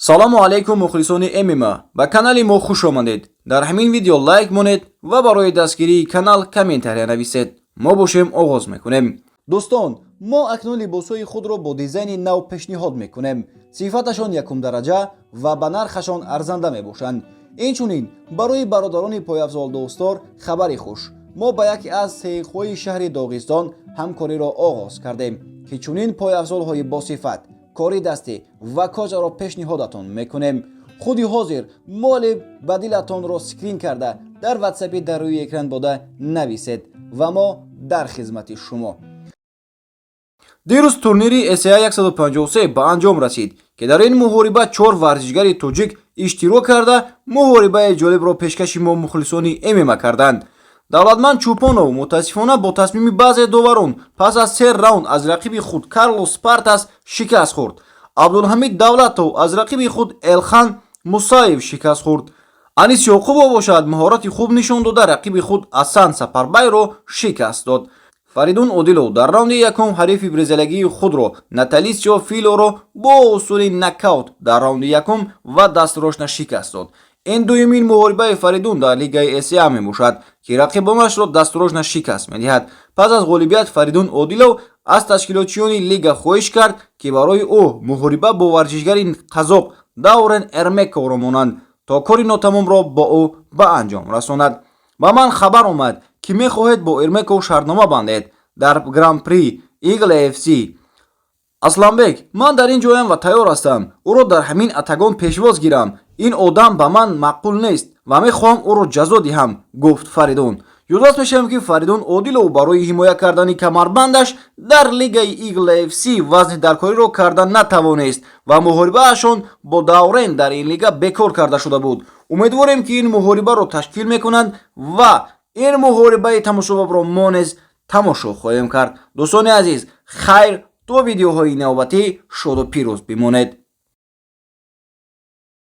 салому алайкум мухлисони ММА ба канали мо хуш омадед. дар ҳамин видео лайк монед ва барои дастгирии канал комментария нависед. мо бошем оғоз мекунем. дӯстон, мо акнун либосҳои худро бо дизайни нав пешниҳод мекунем. сифаташон якум дараҷа ва ба нархашон арзанда мебошанд. инчунин барои бародарони пойафзол дӯстдор хабари хуш. мо ба яке аз сеҳхоҳои шаҳри Доғистон ҳамкориро оғоз кардем ки чунин пойафзолҳои босифат, кори дастӣ ва кожаро пешниҳодатон мекунем. худи ҳозир моли ба дилатонро скрин карда дар ватсапи дар рӯи экран бода нависед ва мо дар хизмати шумо. дирӯз турнири SAA 153 ба анҷом расид ки дар ин муҳориба 4 варзишгари тоҷик иштирок карда муҳорибаи ҷолибро пешкаши мо мухлисони ММА карданд. давлатманд Чӯпонов мутаассифона бо тасмими баъзе доварон пас аз 3 раунд аз рақиби худ Карлос Партас шикаст хӯрд. Абдулҳамид Давлатов аз рақиби худ Элхан Мусаев шикаст хӯрд. Анис Ёқубов бошад маҳорати хуб нишон дода рақиби худ Асан Сапарбайро шикаст дод. Фаридун Одилов дар раунди якум ҳарифи брезилагии худро Наталисио Филоро бо усули нокаут дар раунди якум ва дастрошна шикаст дод. ин дуюмин муҳорибаи Фаридун дар лигаи SAA мебошад ки рақибонашро дастрошна шикаст медиҳад. пас аз ғолибият Фаридун Одилов аз ташкилотчиёни лига хоҳиш кард ки барои ӯ муҳориба бо варзишгари қазоқ Даурен Эрмековро монанд то кори нотамомро бо ӯ ба анҷом расонад. ба ман хабар омад ки мехоҳед бо Эрмеков шартнома бандед дар Гран-при Eagle FC. Асланбек, ман дар ин ҷоям ва тайёр ҳастам ӯро дар ҳамин атагон пешвоз гирам. ин одам ба ман мақбул нест ва мехоҳам ӯро ҷазо диҳам, гуфт Фаридун. ёдост мешавем ки Фаридун Одилов барои ҳимоя кардани камарбандаш дар лигаи Eagle FC вазни даркориро карда натавонист ва муҳорибаашон бо Даврен дар ин лига бекор карда шуда буд. умедворем ки ин муҳорибаро ташкил мекунанд ва ин муҳорибаи тамошобобро мо нез тамошо хоҳем кард. дӯстони азиз, хайр то видеоҳои навбатӣ шоду пирӯз бимонед.